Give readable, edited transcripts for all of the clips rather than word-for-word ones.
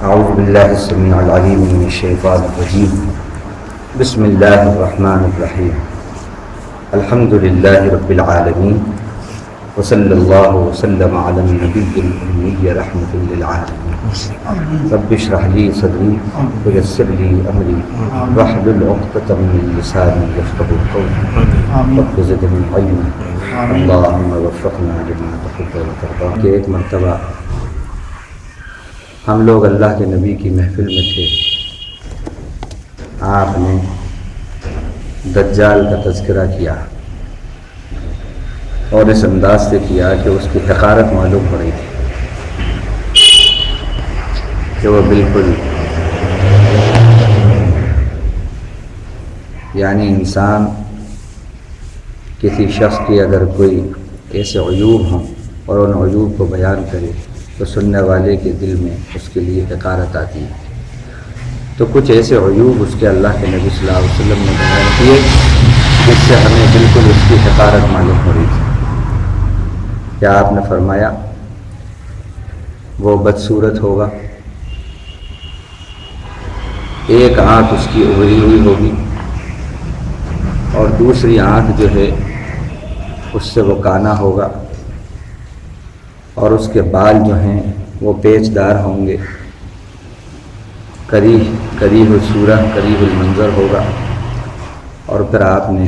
اعوذ باللہ السمیع العلیم من الشیطان الرجیم بسم اللہ الرحمن الرحیم الحمد للہ رب العالمین وصلی اللہ وسلم علی النبی الأمی رحمۃ للعالمین رب اشرح لی صدری ویسر لی امری واحلل عقدۃ من لسانی یفقهوا قولی رب زدنی علما اللہم وفقنا لما تحب وترضى کہ ایک مرتبہ ہم لوگ اللہ کے نبی کی محفل میں تھے. آپ نے دجال کا تذکرہ کیا اور اس انداز سے کیا کہ اس کی حقارت معلوم ہو رہی تھی کہ وہ بالکل یعنی انسان کسی شخص کی اگر کوئی ایسے عیوب ہوں اور ان عیوب کو بیان کرے تو سننے والے کے دل میں اس کے لیے حقارت آتی ہے. تو کچھ ایسے عیوب اس کے اللہ کے نبی صلی اللہ علیہ وسلم نے بیان کیے جس سے ہمیں بالکل اس کی حقارت معلوم ہو رہی تھی. کیا آپ نے فرمایا وہ بدصورت ہوگا, ایک آنکھ اس کی ابھری ہوئی ہوگی اور دوسری آنکھ جو ہے اس سے وہ کانا ہوگا اور اس کے بال جو ہیں وہ پیچ دار ہوں گے, قریح الصورہ قریح المنظر ہوگا. اور پھر آپ نے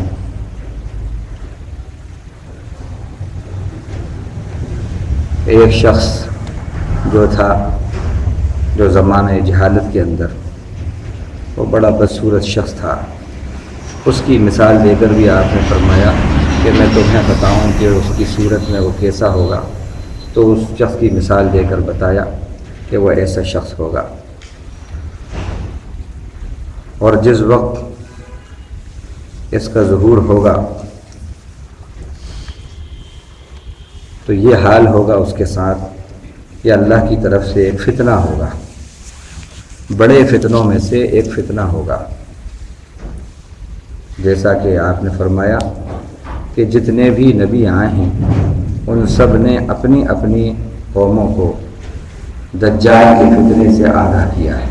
ایک شخص جو تھا جو زمانہ جہالت کے اندر وہ بڑا بدصورت شخص تھا, اس کی مثال دے کر بھی آپ نے فرمایا کہ میں تمہیں بتاؤں کہ اس کی صورت میں وہ کیسا ہوگا. تو اس شخص کی مثال دے کر بتایا کہ وہ ایسا شخص ہوگا. اور جس وقت اس کا ظہور ہوگا تو یہ حال ہوگا اس کے ساتھ, یہ اللہ کی طرف سے ایک فتنہ ہوگا, بڑے فتنوں میں سے ایک فتنہ ہوگا. جیسا کہ آپ نے فرمایا کہ جتنے بھی نبی آئے ہیں ان سب نے اپنی اپنی قوموں کو دجال کے فتنے سے آگاہ کیا ہے,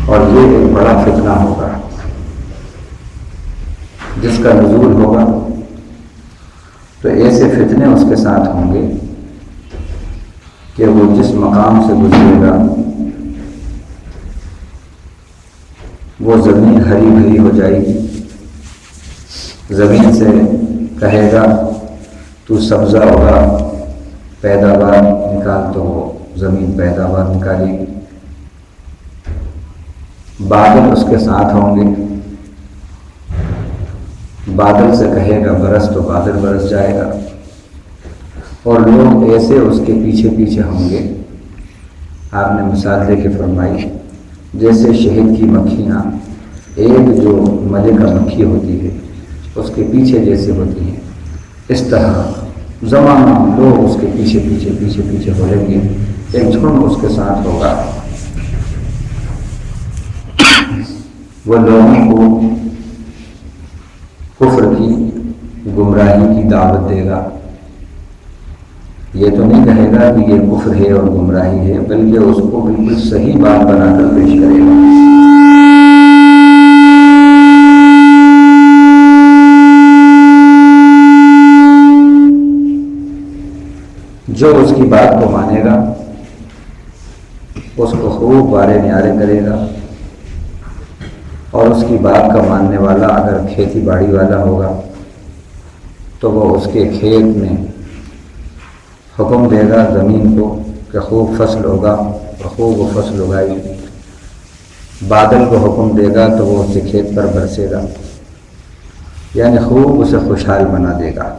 اور یہ ایک بڑا فتنہ ہوگا جس کا نزول ہوگا. تو ایسے فتنے اس کے ساتھ ہوں گے کہ وہ جس مقام سے گزرے گا وہ زمین ہری بھری ہو جائے گی, زمین سے کہے گا تو سبزہ ہوگا پیداوار نکال, تو وہ زمین پیداوار نکالے گی. بادل اس کے ساتھ ہوں گے, بادل سے کہے گا برس تو بادل برس جائے گا. اور لوگ ایسے اس کے پیچھے پیچھے ہوں گے. آپ نے مثال دے کے فرمائی جیسے شہد کی مکھیاں ایک جو ملکہ مکھی ہوتی ہے اس کے پیچھے جیسے ہوتی ہیں, اس طرح زمانہ لوگ اس کے پیچھے پیچھے پیچھے پیچھے ہو لیں گے, ایک جھنڈ اس کے ساتھ ہوگا. وہ لوگوں کو کفر کی گمراہی کی دعوت دے گا. یہ تو نہیں کہے گا کہ یہ کفر ہے اور گمراہی ہے, بلکہ اس کو بالکل صحیح بات بنا کر پیش کرے گا. جو اس کی بات کو مانے گا اس کو خوب بارے نیارے کرے گا, اور اس کی بات کا ماننے والا اگر کھیتی باڑی والا ہوگا تو وہ اس کے کھیت میں حکم دے گا زمین کو کہ خوب فصل ہوگا اور خوب وہ فصل اگائے گی. بادل کو حکم دے گا تو وہ اسے کھیت پر برسے گا, یعنی خوب اسے خوشحال بنا دے گا.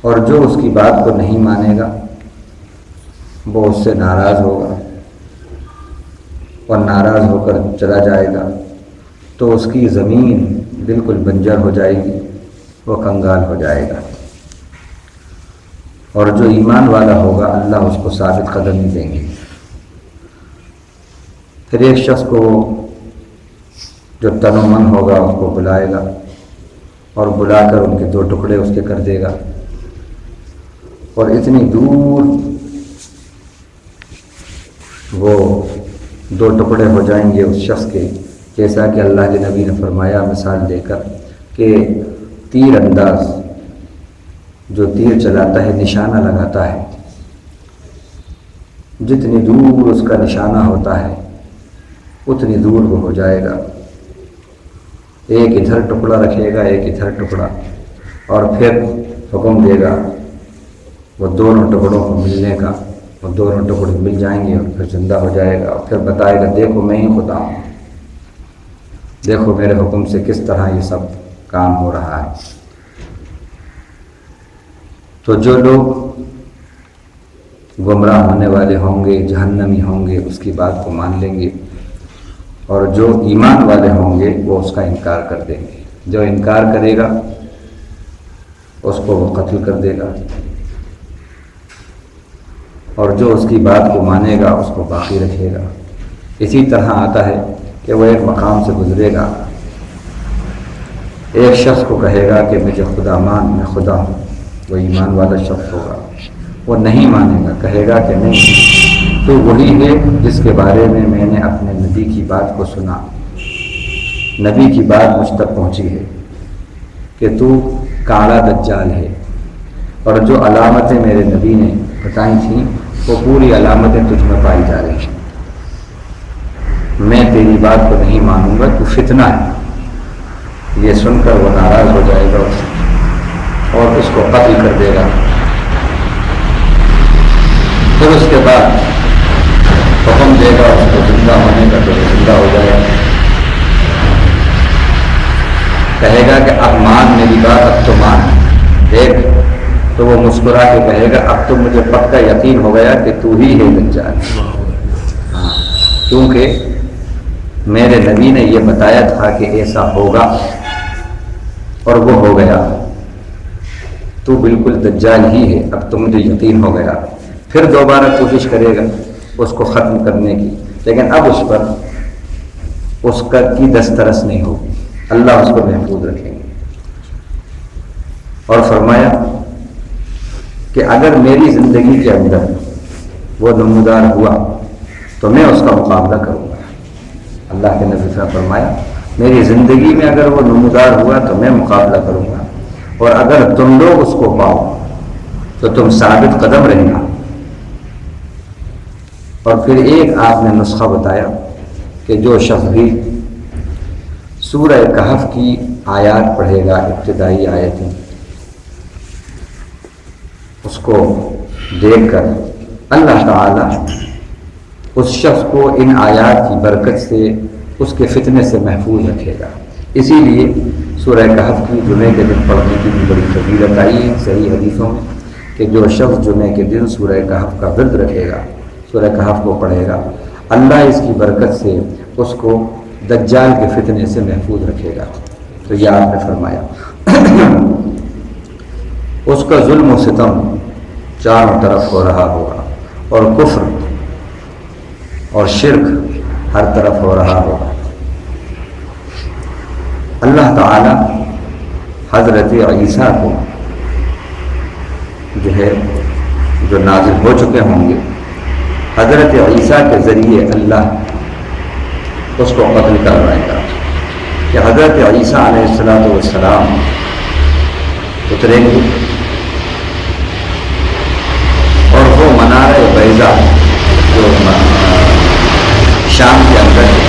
اور جو اس کی بات کو نہیں مانے گا وہ اس سے ناراض ہوگا اور ناراض ہو کر چلا جائے گا, تو اس کی زمین بالکل بنجر ہو جائے گی, وہ کنگال ہو جائے گا. اور جو ایمان والا ہوگا اللہ اس کو ثابت قدمی دیں گے. پھر ایک شخص کو جو تن و من ہوگا اس کو بلائے گا اور بلا کر ان کے دو ٹکڑے اس کے کر دے گا, اور اتنی دور وہ دو ٹکڑے ہو جائیں گے اس شخص کے، جیسا کہ اللہ کے نبی نے فرمایا مثال دے کر کہ تیر انداز جو تیر چلاتا ہے، نشانہ لگاتا ہے، جتنی دور اس کا نشانہ ہوتا ہے اتنی دور وہ ہو جائے گا۔ ایک ادھر ٹکڑا رکھے گا، ایک ادھر ٹکڑا، اور پھر حکم دے گا وہ دونوں ٹکڑوں کو ملنے کا، وہ دونوں ٹکڑے مل جائیں گے اور پھر زندہ ہو جائے گا، اور پھر بتائے گا دیکھو میں ہی خدا ہوں، دیکھو میرے حکم سے کس طرح یہ سب کام ہو رہا ہے۔ تو جو لوگ گمراہ ہونے والے ہوں گے، جہنمی ہوں گے، اس کی بات کو مان لیں گے، اور جو ایمان والے ہوں گے وہ اس کا انکار کر دیں گے۔ جو انکار کرے گا اس کو وہ قتل کر دے گا، اور جو اس کی بات کو مانے گا اس کو باقی رکھے گا۔ اسی طرح آتا ہے کہ وہ ایک مقام سے گزرے گا، ایک شخص کو کہے گا کہ مجھے خدا مان، میں خدا ہوں، وہ ایمان والا شخص ہوگا، وہ نہیں مانے گا، کہے گا کہ نہیں، تو وہی ہے جس کے بارے میں نے اپنے نبی کی بات کو سنا، نبی کی بات مجھ تک پہنچی ہے کہ تو کالا دجال ہے، اور جو علامتیں میرے نبی نے بتائی تھیں وہ پوری علامتیں تجھ میں پائی جا رہی ہیں، میں تیری بات کو نہیں مانوں گا، تو فتنہ ہے۔ یہ سن کر وہ ناراض ہو جائے گا اور اس کو قتل کر دے گا۔ پھر اس کے بعد حکم دے گا اس کو زندہ ہونے کا، تو وہ زندہ ہو جائے گا، کہے گا کہ اب مان میری بات، اب تو مان دیکھ، تو وہ مسکرا کے کہے گا اب تو مجھے پکا یقین ہو گیا کہ تو ہی ہے دجال، کیونکہ میرے نبی نے یہ بتایا تھا کہ ایسا ہوگا اور وہ ہو گیا، تو بالکل دجال ہی ہے، اب تو مجھے یقین ہو گیا۔ پھر دوبارہ کوشش کرے گا اس کو ختم کرنے کی، لیکن اب اس پر اس کا کی دسترس نہیں ہوگی، اللہ اس کو محفوظ رکھیں گے۔ اور فرمایا کہ اگر میری زندگی کے اندر وہ نمودار ہوا تو میں اس کا مقابلہ کروں گا۔ اللہ کے نبی نے فرمایا میری زندگی میں اگر وہ نمودار ہوا تو میں مقابلہ کروں گا، اور اگر تم لوگ اس کو پاؤ تو تم ثابت قدم رہنا۔ اور پھر ایک آپ نے نسخہ بتایا کہ جو شخص بھی سورہ کہف کی آیات پڑھے گا، ابتدائی آیتیں، اس کو دیکھ کر اللہ تعالی اس شخص کو ان آیات کی برکت سے اس کے فتنے سے محفوظ رکھے گا۔ اسی لیے سورہ کہف کی جمعے کے دن پڑھنے کی بھی بڑی فضیلت آئی ہے صحیح حدیثوں میں کہ جو شخص جمعے کے دن سورہ کہف کا ورد رکھے گا، سورہ کہف کو پڑھے گا، اللہ اس کی برکت سے اس کو دجال کے فتنے سے محفوظ رکھے گا۔ تو یہ آپ نے فرمایا اس کا ظلم و ستم چاروں طرف ہو رہا ہوگا، اور کفر اور شرک ہر طرف ہو رہا ہوگا۔ اللہ تعالی حضرت عیسیٰ کو جو نازل ہو چکے ہوں گے، حضرت عیسیٰ کے ذریعے اللہ اس کو قتل کروائے گا کہ حضرت عیسیٰ علیہ السلام اتریں گے اور وہ منارہ بیضا جو شام کے اندر ہے،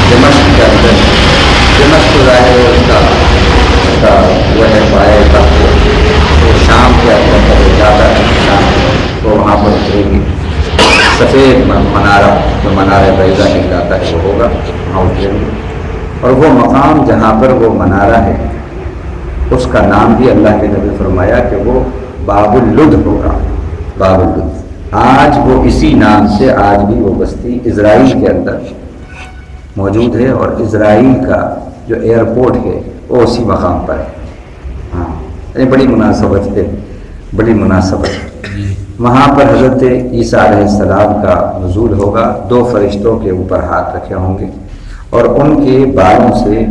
دمشق کے اندر، دمشق ظاہر ہے اس کا وہ ہے بائے تخت، وہ شام کے اندر جاتا ہے، شام وہ وہاں پر اتریں گے، سفید منارہ جو منارہ بیضا کہلاتا ہے وہ ہوگا، وہاں اتریں گے، اور وہ مقام جہاں پر وہ منارہ ہے اس کا نام بھی اللہ کے نبی فرمایا کہ وہ باب اللد ہوگا، باب اللد۔ آج وہ اسی نام سے آج بھی وہ بستی اسرائیل کے اندر موجود ہے، اور اسرائیل کا جو ایئرپورٹ ہے وہ اسی مقام پر ہے۔ ہاں یہ بڑی مناسبت ہے، بڑی مناسبت۔ وہاں پر حضرت عیسیٰ علیہ السلام کا نزول ہوگا، دو فرشتوں کے اوپر ہاتھ رکھے ہوں گے، اور ان کے بالوں سے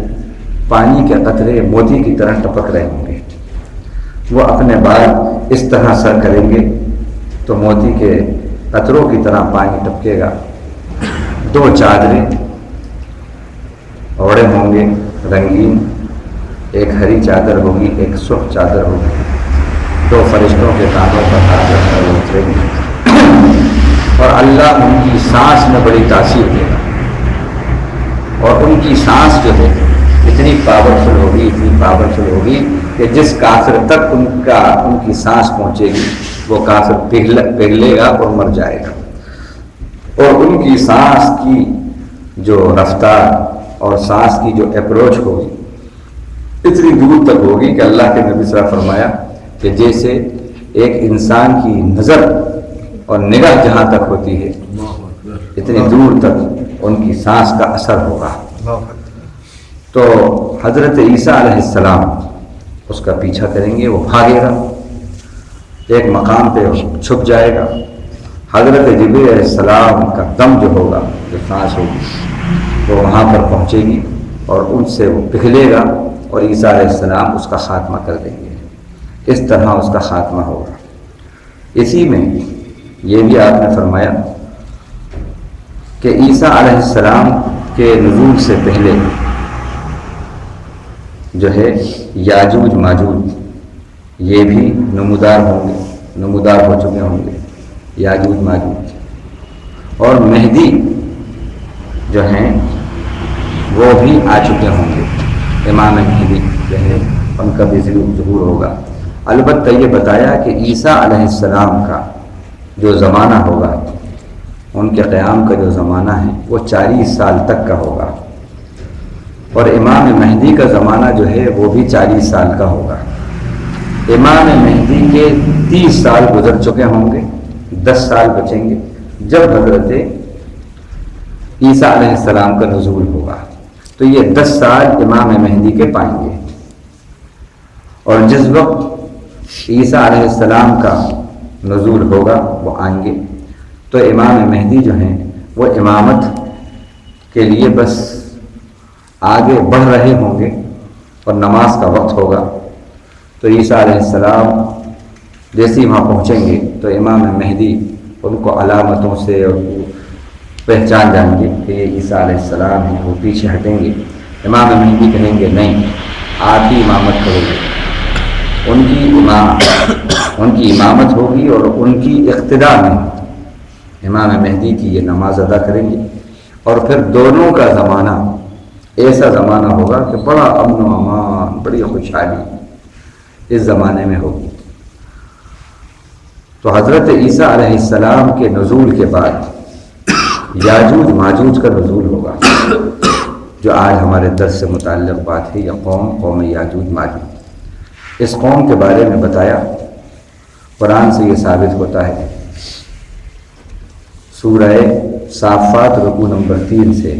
پانی کے قطرے موتی کی طرح ٹپک رہے ہوں گے۔ وہ اپنے بال اس طرح سر کریں گے تو موتی کے قطروں کی طرح پانی ٹپکے گا. 2 چادریں اوڑے ہوں گے رنگین، ایک ہری چادر ہوگی، ایک سرخ چادر ہوگی. 2 فرشتوں کے کانوں پر ہاتھ اتریں گے اور اللہ ان کی سانس میں بڑی تاثیر دے گا. اور ان کی سانس جو ہے اتنی پاورفل ہوگی کہ جس کافر تک ان کی سانس پہنچے گی وہ کافر پگھلے گا اور مر جائے گا. اور ان کی سانس کی جو رفتار اور سانس کی جو اپروچ ہوگی اتنی دور تک ہوگی کہ اللہ کے نبی صلی اللہ علیہ وسلم فرمایا کہ جیسے ایک انسان کی نظر اور نگاہ جہاں تک ہوتی ہے اتنی دور تک ان کی سانس کا اثر ہوگا. تو حضرت عیسیٰ علیہ السلام اس کا پیچھا کریں گے، وہ بھاگے گا، ایک مقام پہ چھپ جائے گا. حضرت جبریل علیہ السلام کا دم جو ہوگا، جو سانس ہوگی، وہ وہاں پر پہنچے گی اور ان سے وہ پگھلے گا اور عیسیٰ علیہ السلام اس کا خاتمہ کر دیں گے. اس طرح اس کا خاتمہ ہوگا. اسی میں یہ بھی آپ نے فرمایا کہ عیسیٰ علیہ السلام کے نزول سے پہلے جو ہے یاجوج ماجوج یہ بھی نمودار ہو چکے ہوں گے. یاجوج ماجوج اور مہدی جو ہیں وہ بھی آ چکے ہوں گے. امام مہدی جو ہے ان کا بھی ظہور ہوگا. البتہ یہ بتایا کہ عیسیٰ علیہ السلام کا جو زمانہ ہوگا، ان کے قیام کا جو زمانہ ہے وہ 40 سال تک کا ہوگا. اور امام مہدی کا زمانہ جو ہے وہ بھی 40 سال کا ہوگا. امام مہدی کے 30 سال گزر چکے ہوں گے، 10 سال بچیں گے جب حضرت عیسیٰ علیہ السلام کا نزول ہوگا. تو یہ 10 سال امام مہدی کے پائیں گے. اور جس وقت عیسیٰ علیہ السلام کا نزول ہوگا وہ آئیں گے تو امام مہدی جو ہیں وہ امامت کے لیے بس آگے بڑھ رہے ہوں گے اور نماز کا وقت ہوگا. تو عیسیٰ علیہ السلام جیسے ہی وہاں پہنچیں گے تو امام مہدی ان کو علامتوں سے پہچان جائیں گے کہ یہ عیسیٰ علیہ السلام ہیں. وہ پیچھے ہٹیں گے. امام مہدی کہیں گے نہیں، آپ ہی امامت کرو گے. ان کی امامت ہوگی اور ان کی اقتداء میں امام مہدی کی یہ نماز ادا کریں گے. اور پھر دونوں کا زمانہ ایسا زمانہ ہوگا کہ بڑا امن و امان، بڑی خوشحالی اس زمانے میں ہوگی. تو حضرت عیسیٰ علیہ السلام کے نزول کے بعد یاجوج ماجوج کا نزول ہوگا، جو آج ہمارے درس سے متعلق بات ہے. یہ قوم یاجوج ماجوج. اس قوم کے بارے میں بتایا، قرآن سے یہ ثابت ہوتا ہے. سورہ صافات رکوع نمبر 3 سے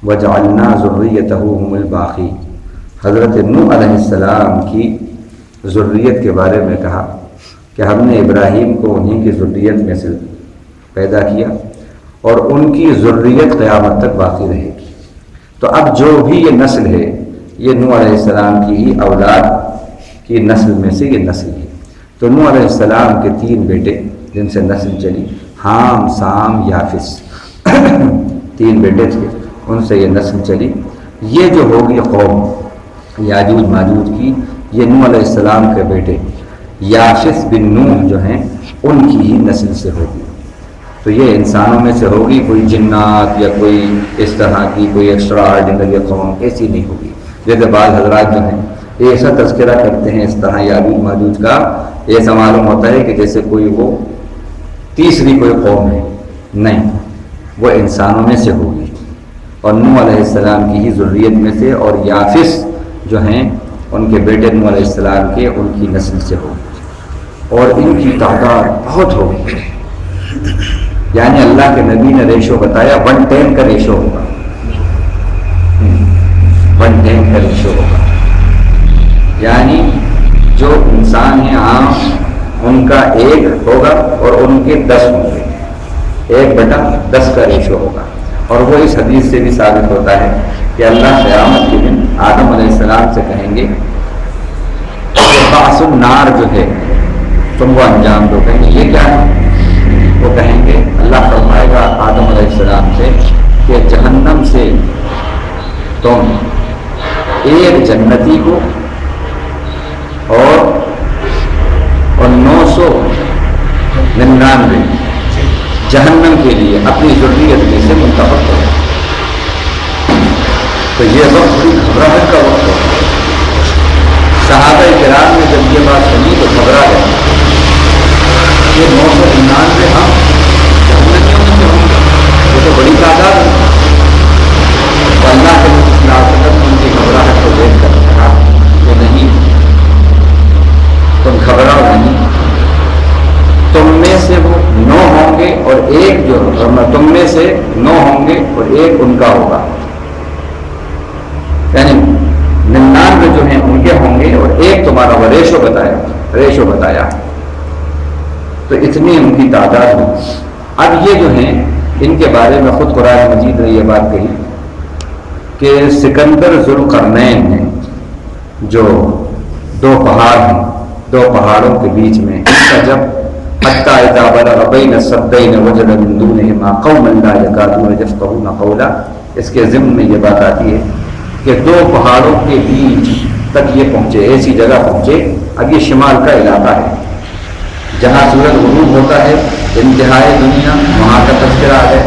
وَجَعَلْنَا ذُرِّيَّتَهُ هُمُ الْبَاقِينَ. حضرت نوح علیہ السلام کی ذریت کے بارے میں کہا کہ ہم نے ابراہیم کو انہی کی ذریت میں سے پیدا کیا اور ان کی ذریت قیامت تک باقی رہے گی. تو اب جو بھی یہ نسل ہے یہ نوح علیہ السلام کی ہی اولاد کی نسل میں سے یہ نسل ہے. تو نوح علیہ السلام کے 3 بیٹے جن سے نسل چلی، حام، سام، یافس 3 بیٹے تھے، ان سے یہ نسل چلی. یہ جو ہوگی قوم یاجوج ماجوج کی، یہ نوح علیہ السلام کے بیٹے یافس بن نوح جو ہیں ان کی ہی نسل سے ہوگی. تو یہ انسانوں میں سے ہوگی، کوئی جنات یا کوئی اس طرح کی کوئی ایکسٹرا آرڈینری قوم ایسی نہیں ہوگی. جیسے بعض حضرات جو ہیں ایسا تذکرہ کرتے ہیں اس طرح یاجوج ماجوج کا، ایسا معلوم ہوتا ہے کہ جیسے کوئی وہ تیسری کوئی قوم ہے. نہیں، وہ انسانوں میں سے ہوگی اور نوح علیہ السلام کی ہی ذریت میں سے. اور یافس جو ہیں ان کے بیٹے نوح علیہ السلام کے، ان کی نسل سے ہوگی. اور ان کی تعداد بہت ہوگی. یعنی اللہ کے نبی نے ریشو بتایا 1:10 کا ریشو ہوگا. 1:10 کا ریشو ہوگا. یعنی جو انسان ہیں عام ان کا 1 ہوگا اور ان کے 10 ہوں گے. 1/10 کا ریشو ہوگا. اور وہ اس حدیث سے بھی ثابت ہوتا ہے کہ اللہ قیامت کے دن آدم علیہ السلام سے کہیں گے کہ بعث النار جو ہے تم وہ انجام دو. کہیں گے یہ کیا ہے؟ وہ کہیں گے، اللہ فرمائے گا آدم علیہ السلام سے کہ جہنم سے تم ایک جنتی کو اور 999 جہنم کے لیے اپنی ضروریت میں سے منتخب کرو۔ تو یہ وقت بڑی گھبراہٹ کا وقت ہے۔ صحابہ کرام نے جب یہ بات سنی تو گھبرا گئے کہ 999 ہم جہنمیوں میں سے ہوں گے، یہ تو بڑی تعداد ہے۔ تو اللہ کے نبی صلی اللہ علیہ وسلم نے ان کی گھبراہٹ کو دیکھ کر کہا کہ نہیں، تم گھبراؤ نہیں، تم میں سے وہ 9 ہوں گے اور ایک تم میں سے 9 ہوں گے اور ایک ان کا ہوگا، یعنی 99 جو ہیں ان کے ہوں گے اور ایک تمہارا وہ ریشو بتایا۔ تو اتنی ان کی تعداد ہے۔ اب یہ جو ہیں ان کے بارے میں خود قرآن مجید نے یہ بات کہی کہ سکندر ذوالقرنین نے جو 2 پہاڑ ہیں، 2 پہاڑوں کے بیچ میں ان کا جب حتی اذا بلغ بین السدین وجد من دونہما قوما لا یکادون یفقہون قولا، اس کے ضمن میں یہ بات آتی ہے کہ 2 پہاڑوں کے بیچ تک یہ پہنچے، ایسی جگہ پہنچے۔ اب یہ شمال کا علاقہ ہے جہاں سورج غروب ہوتا ہے، انتہائی دنیا وہاں کا تذکرہ ہے۔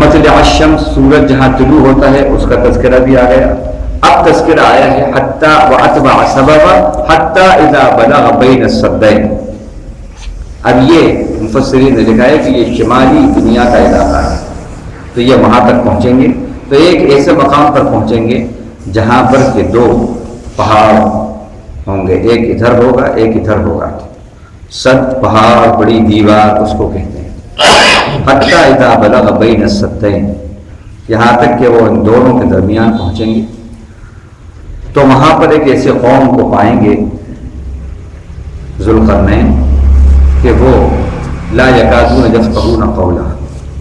مطلع الشمس، سورج جہاں طلوع ہوتا ہے اس کا تذکرہ بھی آ گیا۔ اب تذکرہ آیا ہے حتی واتبع سببا حتی اذا بلغ بین السدین۔ اب یہ مفسرین نے لکھا ہے کہ یہ شمالی دنیا کا علاقہ ہے، تو یہ وہاں تک پہنچیں گے۔ تو ایک ایسے مقام پر پہنچیں گے جہاں پر کہ 2 پہاڑ ہوں گے، ایک ادھر ہوگا ایک ادھر ہوگا۔ سد پہاڑ، بڑی دیوار اس کو کہتے ہیں۔ حتی اذا بلغ بین السدین، یہاں تک کہ وہ ان دونوں کے درمیان پہنچیں گے تو وہاں پر ایک ایسے قوم کو پائیں گے ذوالقرنین کہ وہ لا یکادون یفقہون قولا،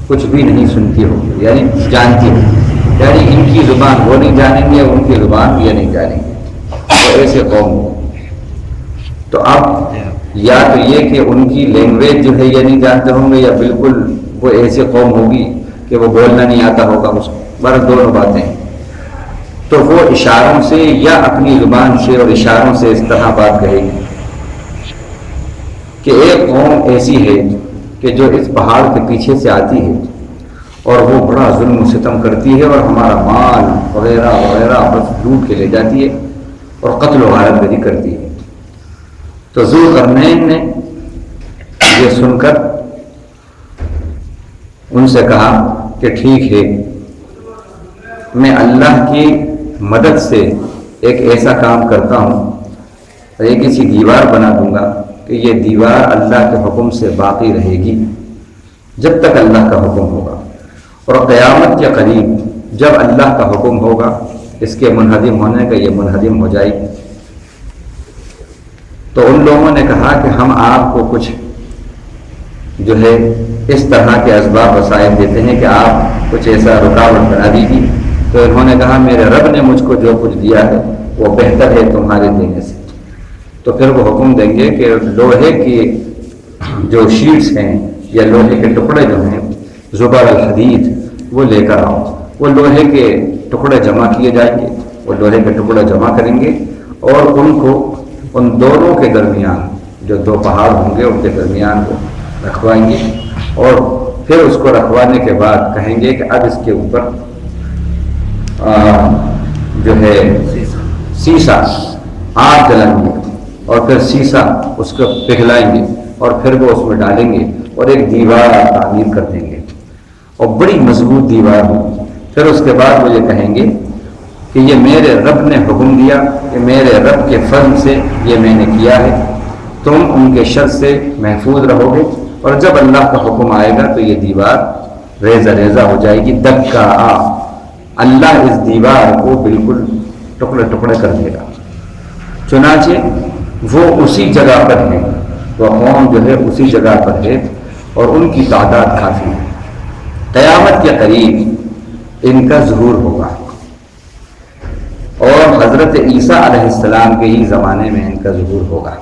کچھ بھی نہیں سنتی ہوگی، یعنی جانتی ہوگی، یعنی ان کی زبان وہ نہیں جانیں گے، ان کی زبان یہ نہیں جانیں گے۔ تو ایسے قوم تو اب یا تو یہ کہ ان کی لینگویج جو ہے یہ نہیں جانتے ہوں گے، یا بالکل وہ ایسی قوم ہوگی کہ وہ بولنا نہیں آتا ہوگا اس کو، بس دونوں باتیں۔ تو وہ اشاروں سے یا اپنی زبان سے اور اشاروں سے اس طرح بات کہے گی کہ ایک قوم ایسی ہے کہ جو اس پہاڑ کے پیچھے سے آتی ہے اور وہ بڑا ظلم و ستم کرتی ہے اور ہمارا مال وغیرہ وغیرہ بس لوٹ کے لے جاتی ہے اور قتل و غارت گری کرتی ہے۔ تو ذوالقرنین نے یہ سن کر ان سے کہا کہ ٹھیک ہے، میں اللہ کی مدد سے ایک ایسا کام کرتا ہوں، ایک ایسی دیوار بنا دوں گا کہ یہ دیوار اللہ کے حکم سے باقی رہے گی جب تک اللہ کا حکم ہوگا، اور قیامت کے قریب جب اللہ کا حکم ہوگا اس کے منہدم ہونے کا یہ منہدم ہو جائے گی۔ تو ان لوگوں نے کہا کہ ہم آپ کو کچھ جو ہے اس طرح کے اسباب وسائل دیتے ہیں کہ آپ کچھ ایسا رکاوٹ بنا دیجیے۔ تو انہوں نے کہا میرے رب نے مجھ کو جو کچھ دیا ہے وہ بہتر ہے تمہارے دینے سے۔ تو پھر وہ حکم دیں گے کہ لوہے کی جو شیٹس ہیں یا لوہے کے ٹکڑے جو ہیں، زبر الحدید، وہ لے کر آؤ۔ وہ لوہے کے ٹکڑے جمع کیے جائیں گے، وہ لوہے کے ٹکڑے جمع کریں گے اور ان کو ان دونوں کے درمیان جو 2 پہاڑ ہوں گے ان کے درمیان کو رکھوائیں گے، اور پھر اس کو رکھوانے کے بعد کہیں گے کہ اب اس کے اوپر جو ہے سیسا آگ جلائیں گے اور پھر سیسا اس کو پگھلائیں گے اور پھر وہ اس میں ڈالیں گے اور ایک دیوار تعمیر کر دیں گے اور بڑی مضبوط دیوار ہو۔ پھر اس کے بعد وہ یہ کہیں گے کہ یہ میرے رب نے حکم دیا کہ میرے رب کے فضل سے یہ میں نے کیا ہے، تم ان کے شر سے محفوظ رہو گے، اور جب اللہ کا حکم آئے گا تو یہ دیوار ریزہ ریزہ ہو جائے گی۔ دکا اللہ اس دیوار کو بالکل ٹکڑے ٹکڑے کر دے گا۔ چنانچہ وہ اسی جگہ پر ہے، وہ قوم جو ہے اسی جگہ پر ہے اور ان کی تعداد کافی ہے۔ قیامت کے قریب ان کا ظہور ہوگا اور حضرت عیسیٰ علیہ السلام کے ہی زمانے میں ان کا ظہور ہوگا۔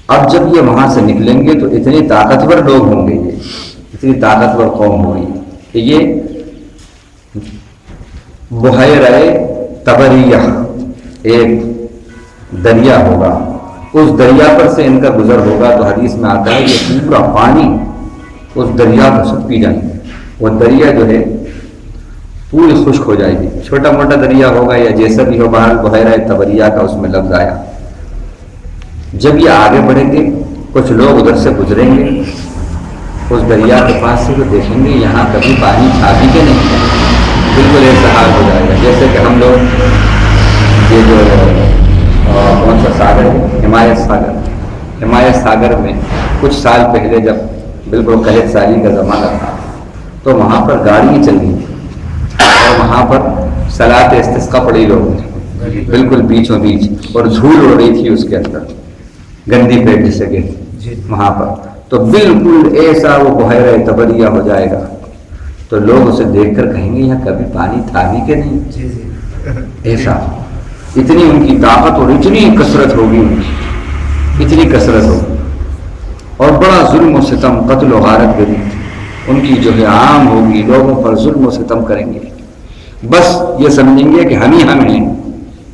اب جب یہ وہاں سے نکلیں گے تو اتنے طاقتور لوگ ہوں گے، یہ اتنی طاقتور قوم ہوگی کہ یہ بحیرہ طبریہ ایک دریا ہوگا، اس دریا پر سے ان کا گزر ہوگا تو حدیث میں آتا ہے کہ پورا پانی اس دریا پر سے پی جائیں گے۔ وہ دریا جو ہے پوری خشک ہو جائے گی، چھوٹا موٹا دریا ہوگا یا جیسا بھی ہو، بہرحال بحیرہ طبریہ کا اس میں لفظ آیا۔ جب یہ آگے بڑھیں گے کچھ لوگ ادھر سے گزریں گے اس دریا کے پاس سے، تو دیکھیں گے یہاں کبھی پانی تھا بھی کہ نہیں، بالکل ایسا حال ہو جائے گا جیسے کہ ہم لوگ یہ جو کون سا ساگر ہے، ہمایت ساگر میں کچھ سال پہلے جب بالکل قحط سالی کا زمانہ تھا تو وہاں پر گاڑیاں چل رہی تھیں اور وہاں پر صلاۃ استسقاء پڑھی لوگوں نے بالکل بیچوں بیچ، اور دھول اڑ رہی تھی اس کے اندر، گندی پیٹ جسے کہتے وہاں پر، تو بالکل ایسا وہ بحیرہ طبریہ ہو جائے گا تو لوگ اسے دیکھ کر کہیں گے یہاں کبھی پانی تھا بھی کہ نہیں، ایسا اتنی ان کی طاقت اور اتنی کثرت ہوگی، ان کی اتنی کثرت ہوگی، اور بڑا ظلم و ستم، قتل و غارت گری ان کی جو ہے عام ہوگی، لوگوں پر ظلم و ستم کریں گے، بس یہ سمجھیں گے کہ ہم ہی ہم ہیں،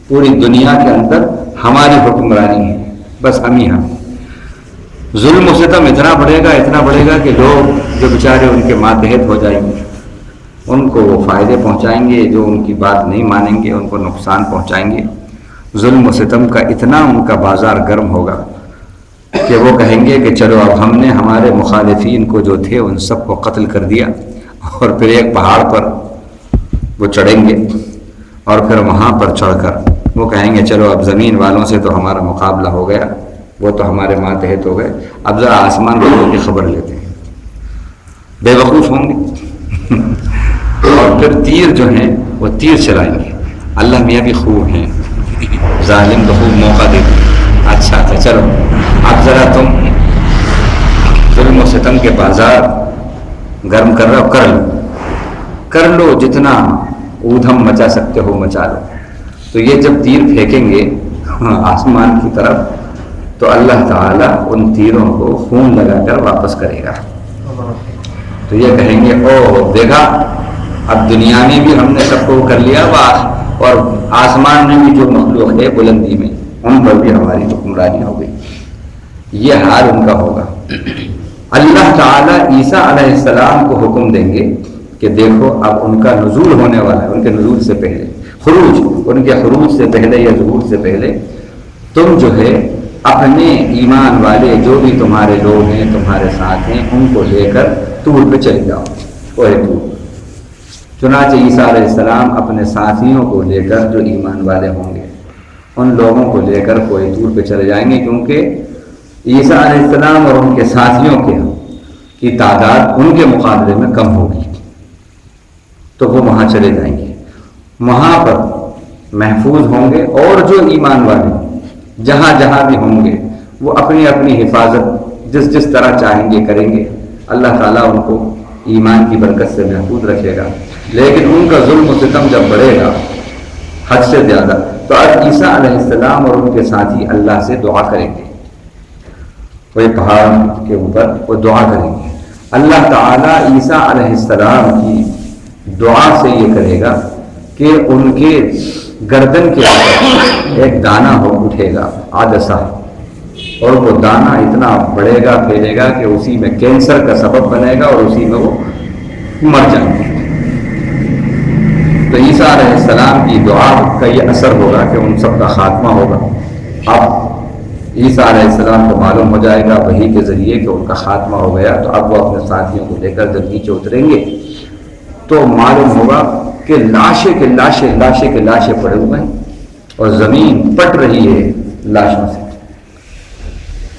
پوری دنیا کے اندر ہماری حکمرانی ہے، بس ہم ہی ہم۔ ظلم و ستم اتنا بڑھے گا کہ لوگ جو بیچارے ان کے ماتحت ہو جائیں گے ان کو وہ فائدے پہنچائیں گے، جو ان کی بات نہیں مانیں گے ان کو نقصان پہنچائیں گے۔ ظلم و ستم کا اتنا ان کا بازار گرم ہوگا کہ وہ کہیں گے کہ چلو اب ہم نے ہمارے مخالفین کو جو تھے ان سب کو قتل کر دیا، اور پھر ایک پہاڑ پر وہ چڑھیں گے اور پھر وہاں پر چڑھ کر وہ کہیں گے چلو اب زمین والوں سے تو ہمارا مقابلہ ہو گیا، وہ تو ہمارے ماتحت ہو گئے، اب ذرا آسمان والوں کی خبر لیتے ہیں، بے وقوف ہوں گے اور پھر تیر جو ہیں وہ تیر چلائیں گے۔ اللہ میاں بھی خوب ہیں، ظالم کو خوب موقع دیتے ہیں، اچھا چلو اب ذرا تم ظلم و ستم کے بازار گرم کر رہے ہو، کر لو جتنا اودھم مچا سکتے ہو مچا لو۔ تو یہ جب تیر پھینکیں گے آسمان کی طرف تو اللہ تعالیٰ ان تیروں کو خون لگا کر واپس کرے گا، تو یہ کہیں گے او دیکھا اب دنیا میں بھی ہم نے سب کو کر لیا، اور آسمان میں بھی جو مخلوق ہے بلندی میں ان پر بھی ہماری حکمرانی ہو گئی، یہ حال ان کا ہوگا۔ اللہ تعالیٰ عیسیٰ علیہ السلام کو حکم دیں گے کہ دیکھو اب ان کا نزول ہونے والا ہے، ان کے نزول سے پہلے ان کے خروج سے پہلے یا ظہور سے پہلے تم جو ہے اپنے ایمان والے جو بھی تمہارے لوگ ہیں تمہارے ساتھ ہیں ان کو لے کر طور پہ چلے جاؤ، کوہ طور۔ چنانچہ عیسیٰ علیہ السلام اپنے ساتھیوں کو لے کر جو ایمان والے ہوں گے ان لوگوں کو لے کر کوہ طور پہ چلے جائیں گے، کیونکہ عیسیٰ علیہ السلام اور ان کے ساتھیوں کی تعداد ان کے مقابلے میں کم ہوگی، تو وہ وہاں چلے جائیں گے، وہاں پر محفوظ ہوں گے، اور جو ایمان والے جہاں جہاں بھی ہوں گے وہ اپنی اپنی حفاظت جس طرح چاہیں گے کریں گے، اللہ تعالیٰ ان کو ایمان کی برکت سے محفوظ رکھے گا۔ لیکن ان کا ظلم و ستم جب بڑھے گا حد سے زیادہ تو اب عیسیٰ علیہ السلام اور ان کے ساتھی اللہ سے دعا کریں گے، وہ پہاڑ کے اوپر وہ دعا کریں گے، اللہ تعالیٰ عیسیٰ علیہ السلام کی دعا سے یہ کرے گا کہ ان کے گردن کے اوپر ایک دانہ اٹھے گا عدسہ، اور وہ دانہ اتنا بڑھے گا پھیلے گا کہ اسی میں کینسر کا سبب بنے گا اور اسی میں وہ مر جائیں گے۔ تو عیسیٰ علیہ السلام کی دعا کا یہ اثر ہوگا کہ ان سب کا خاتمہ ہوگا۔ اب عیسیٰ علیہ السلام کو معلوم ہو جائے گا وحی کے ذریعے کہ ان کا خاتمہ ہو گیا، تو اب وہ اپنے ساتھیوں کو لے کر جب نیچے اتریں گے تو معلوم ہوگا کہ لاشیں پڑے ہوئے ہیں اور زمین پٹ رہی ہے لاشوں سے،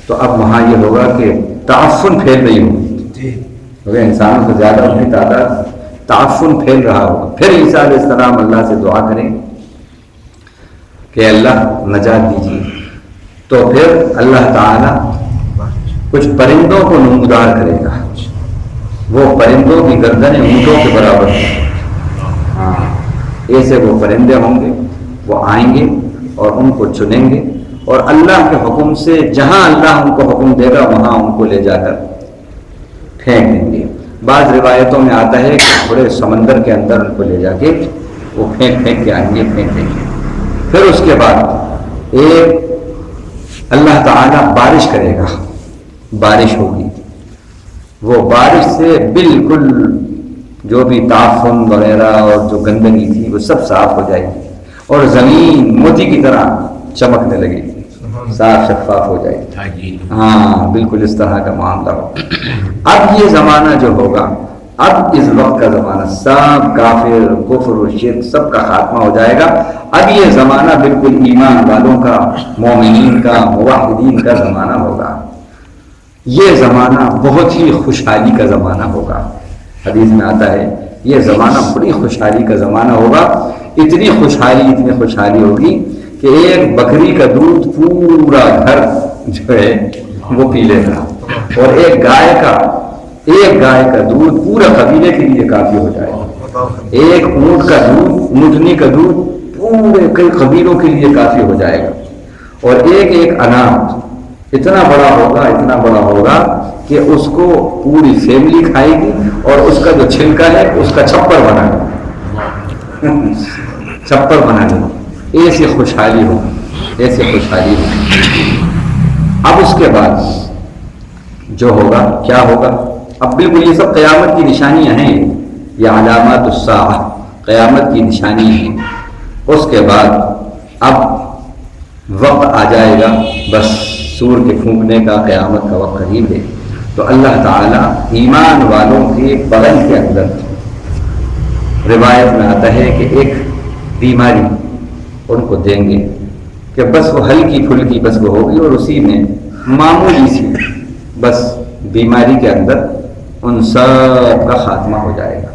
تو اب وہاں یہ ہوگا کہ تعفن پھیل رہی ہوگی، کیونکہ انسانوں سے زیادہ ان کی تعداد، تعفن پھیل رہا ہوگا۔ پھر عیسیٰ علیہ السلام اللہ سے دعا کریں کہ اللہ نجات دیجیے، تو پھر اللہ تعالیٰ کچھ پرندوں کو نمودار کرے گا، وہ پرندوں کی گردنیں اونٹوں کے برابر ہیں، ایسے وہ پرندے ہوں گے، وہ آئیں گے اور ان کو چنیں گے اور اللہ کے حکم سے جہاں اللہ ان کو حکم دے گا وہاں ان کو لے جا کر پھینک دیں گے۔ بعض روایتوں میں آتا ہے کہ بڑے سمندر کے اندر ان کو لے جا کے وہ پھینک کے آئیں گے، پھینک دیں گے۔ پھر اس کے بعد ایک اللہ تعالیٰ بارش کرے گا، بارش ہوگی، وہ بارش سے بالکل جو بھی تعفن وغیرہ اور جو گندگی تھی وہ سب صاف ہو جائے گی، اور زمین موتی کی طرح چمکنے لگے گی، صاف شفاف ہو جائے گی۔ ہاں بالکل اس طرح کا معاملہ ہو۔ اب یہ زمانہ جو ہوگا، اب اس وقت کا زمانہ سب کافر کفر و شرک سب کا خاتمہ ہو جائے گا۔ اب یہ زمانہ بالکل ایمان والوں کا، مومنین کا، موحدین کا زمانہ ہوگا۔ یہ زمانہ بہت ہی خوشحالی کا زمانہ ہوگا۔ حدیث میں آتا ہے یہ زمانہ بڑی خوشحالی کا زمانہ ہوگا۔ اتنی خوشحالی ہوگی کہ ایک بکری کا دودھ پورا گھر جو ہے وہ پی لے گا، اور ایک گائے کا دودھ پورا قبیلے کے لیے کافی ہو جائے گا۔ ایک اونٹ کا دودھ، اونٹنی کا دودھ پورے کئی قبیلوں کے لیے کافی ہو جائے گا، اور ایک اناج اتنا بڑا ہوگا کہ اس کو پوری فیملی کھائے گی، اور اس کا جو چھلکا ہے اس کا چھپر بنا گی۔ ایسی خوشحالی ہوگی۔ اب اس کے بعد جو ہوگا کیا ہوگا؟ اب بالکل یہ سب قیامت کی نشانیاں ہیں، یہ علامات الساعہ قیامت کی نشانی ہیں۔ اس کے بعد اب وقت آ جائے گا، بس سور کے پھونکنے کا، قیامت کا وقت قریب ہے۔ تو اللہ تعالیٰ ایمان والوں کے بدن کے اندر روایت میں آتا ہے کہ ایک بیماری ان کو دیں گے کہ بس وہ ہلکی پھلکی بس وہ ہوگی، اور اسی میں معمولی سی بس بیماری کے اندر ان سب کا خاتمہ ہو جائے گا۔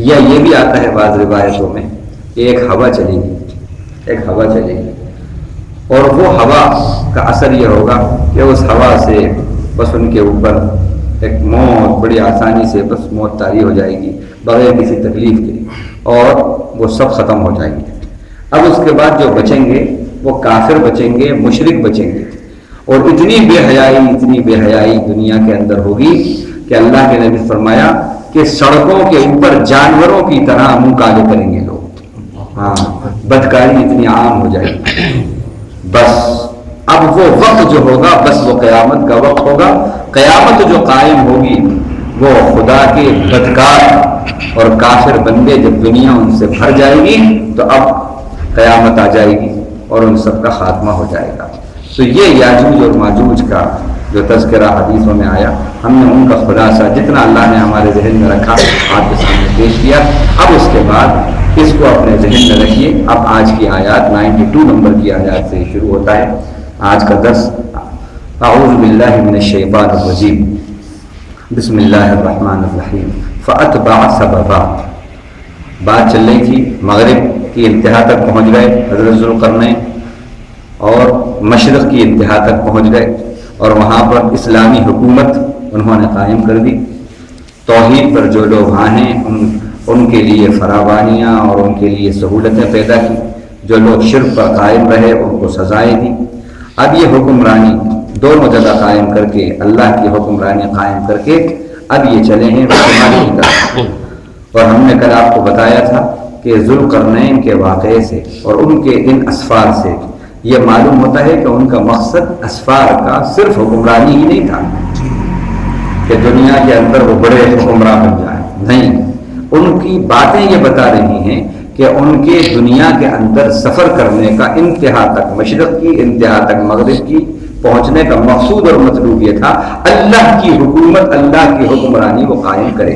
یا یہ بھی آتا ہے بعض روایتوں میں ایک ہوا چلے گی، اور وہ ہوا کا اثر یہ ہوگا کہ اس ہوا سے بس ان کے اوپر ایک موت بڑی آسانی سے بس موت طاری ہو جائے گی بغیر کسی تکلیف کے، اور وہ سب ختم ہو جائیں گے۔ اب اس کے بعد جو بچیں گے وہ کافر بچیں گے، مشرک بچیں گے، اور اتنی بے حیائی دنیا کے اندر ہوگی کہ اللہ کے نبی فرمایا کہ سڑکوں کے اوپر جانوروں کی طرح منہ کالے کریں گے لوگ۔ ہاں، بدکاری اتنی عام ہو جائے گی۔ بس اب وہ وقت جو ہوگا بس وہ قیامت کا وقت ہوگا۔ قیامت جو قائم ہوگی وہ خدا کے بدکار اور کافر بندے جب دنیا ان سے بھر جائے گی تو اب قیامت آ جائے گی اور ان سب کا خاتمہ ہو جائے گا۔ تو یہ یاجوج اور ماجوج کا جو تذکرہ حدیثوں میں آیا، ہم نے ان کا خلاصہ جتنا اللہ نے ہمارے ذہن میں رکھا آپ کے سامنے پیش کیا۔ اب اس کے بعد اس کو اپنے ذہن میں رکھیے۔ اب آج کی آیات 92 نمبر کی آیات سے شروع ہوتا ہے آج کا درس۔ اعوذ باللہ من الشیطان الرجیم، بسم اللہ الرحمن الرحیم۔ فاتبع سببا، بات چل رہی تھی مغرب کی انتہا تک پہنچ گئے حضرت ذوالقرنین، اور مشرق کی انتہا تک پہنچ گئے، اور وہاں پر اسلامی حکومت انہوں نے قائم کر دی۔ توحید پر جو لوگ ہیں ان کے لیے فراوانیاں اور ان کے لیے سہولتیں پیدا کی، جو لوگ شرک پر قائم رہے ان کو سزائیں دی۔ اب یہ حکمرانی دونوں جگہ قائم کر کے، اللہ کی حکمرانی قائم کر کے اب یہ چلے ہیں مسلمانوں کی طرف۔ اور ہم نے کل آپ کو بتایا تھا کہ ذوالقرنین کے واقعے سے اور ان کے ان اسفار سے یہ معلوم ہوتا ہے کہ ان کا مقصد اسفار کا صرف حکمرانی ہی نہیں تھا کہ دنیا کے اندر وہ بڑے حکمراں بن جائیں، نہیں، ان کی باتیں یہ بتا رہی ہیں کہ ان کے دنیا کے اندر سفر کرنے کا انتہا تک، مشرق کی انتہا تک مغرب کی پہنچنے کا مقصود اور مطلوب یہ تھا اللہ کی حکومت، اللہ کی حکمرانی کو قائم کرے۔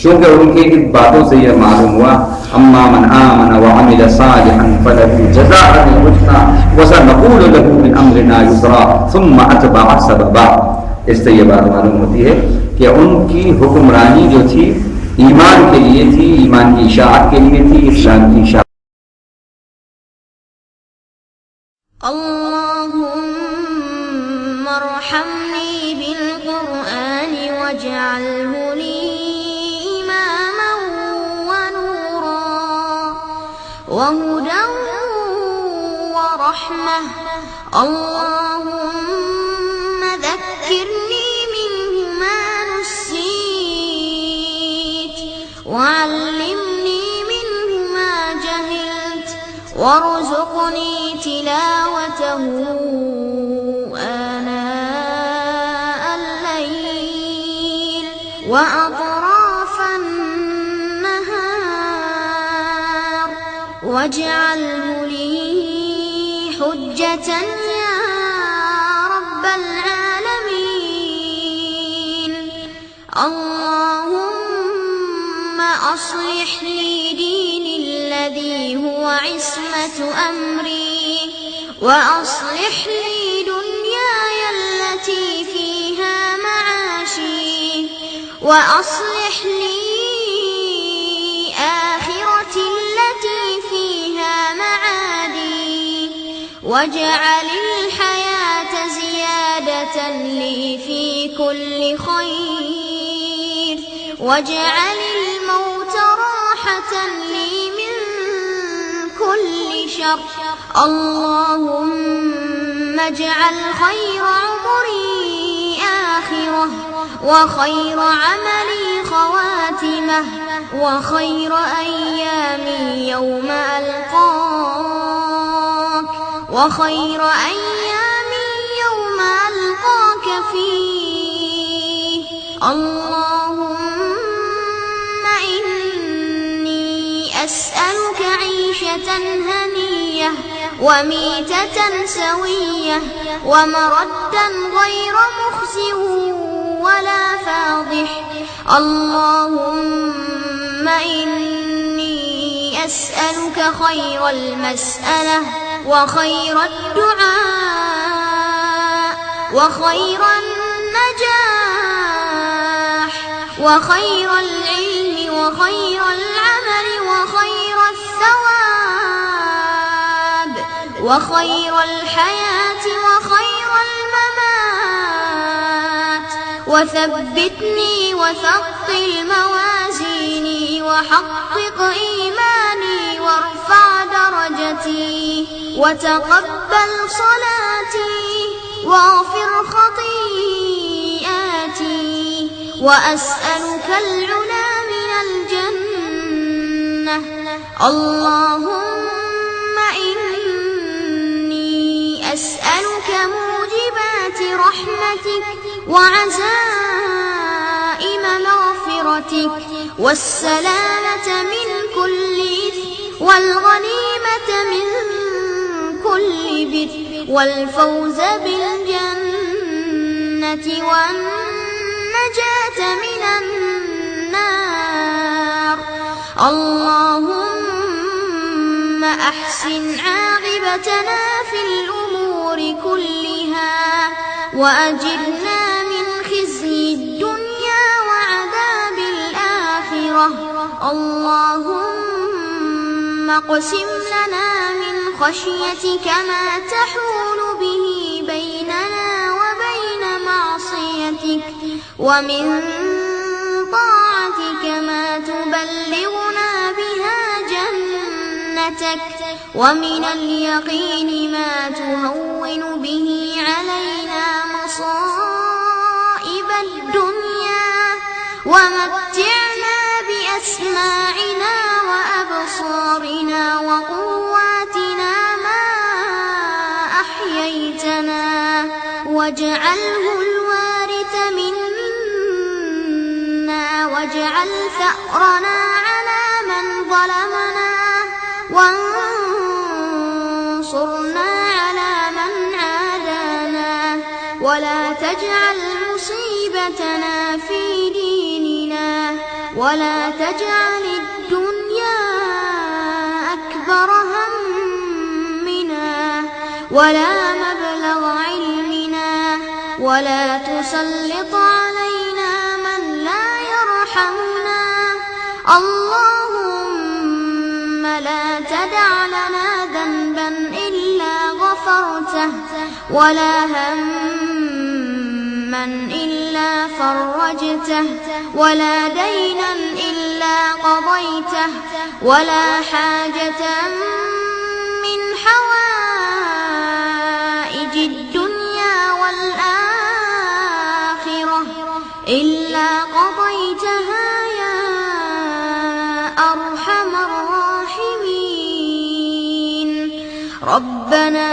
کیونکہ ان کی ان باتوں سے یہ معلوم ہوا اما من آمن وعمل صالحا فله جزاء الحسنى وسنقول له من امرنا يسرا ثم اتبع سببا۔ اس سے یہ بات معلوم ہوتی ہے کہ ان کی حکمرانی جو تھی ایمان کے لیے تھی، ایمان کی اشاعت کے لیے تھی، اسلام کی اشاعت۔ اللهم ارحمني بالقرآن واجعله لي إماما ونورا وهدى ورحمة الرحمة اللهم ذكرني منه ما نسيت وعلمني منه ما جهلت وارزقني تلاوته آناء الليل وأطراف النهار واجعله لي حجة يا رب العالمين. اللهم أصلح لي ديني الذي هو عصمة أمري وأصلح لي دنياي التي فيها معاشي وأصلح لي آخرتي التي فيها معادي واجعل الحياة زيادة لي في كل خير واجعل الموت راحة لي من كل شر. اللهم اجعل خير عمري آخرة وخير عملي خواتمة وخير أيامي يوم ألقاك وخير أيامي يوم ألقاك فيه. اللهم إني أسألك عيشة هنية وميتة سوية ومردا غير مخزي ولا فاضح. اللهم إني أسألك خير المسألة وخير الدعاء وخير النجاح وخير العلم وخير العمل وخير الثواب وخير الحياة وخير الممات. وثبتني وثقل موازيني وحقق إيماني وارفع درجتي وتقبل صلاتي واغفر خطيئاتي وأسألك العلا من الجنة. اللهم إني أسألك موجبات رحمتك وعزائم مغفرتك والسلامة من كل إثم والغنيمة من كل بر والفوز بالجنة والنجاة من النار. اللهم أحسن عاقبتنا في الأمور كلها وأجرنا من خزي الدنيا وعذاب الآخرة. اللهم اقسم لنا من خشيتك ما تحول به بيننا وبين معصيتك ومن طاعتك ما تبلغنا بها جنتك ومن اليقين ما تهون به علينا مصائب الدنيا ومتعنا بأسماعنا وأبصارنا وقواتنا ما أحييتنا واجعله الوارث منا واجعل ثأرنا على من ظلمنا وانصرنا على من عادانا ولا تجعل مصيبتنا في ديننا ولا تجعل الدنيا أكبر همنا ولا مبلغ علمنا ولا تسلط علينا من لا يرحمنا. اللهم لا تدع لنا ذنبا إلا غفرته ولا هما إلا فرجته ولا دينا إلا قضيته ولا حاجة من حوائج حوائج الدنيا والآخرة إلا قضيتها يا أرحم الراحمين. ربنا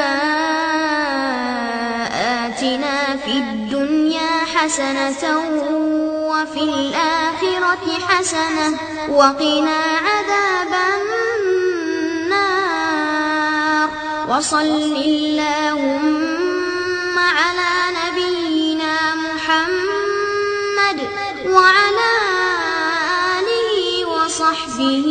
آتنا في الدنيا حسنة وفي الآخرة حسنة وقنا عذاب النار. وصل اللهم على نبينا محمد وعلى آله وصحبه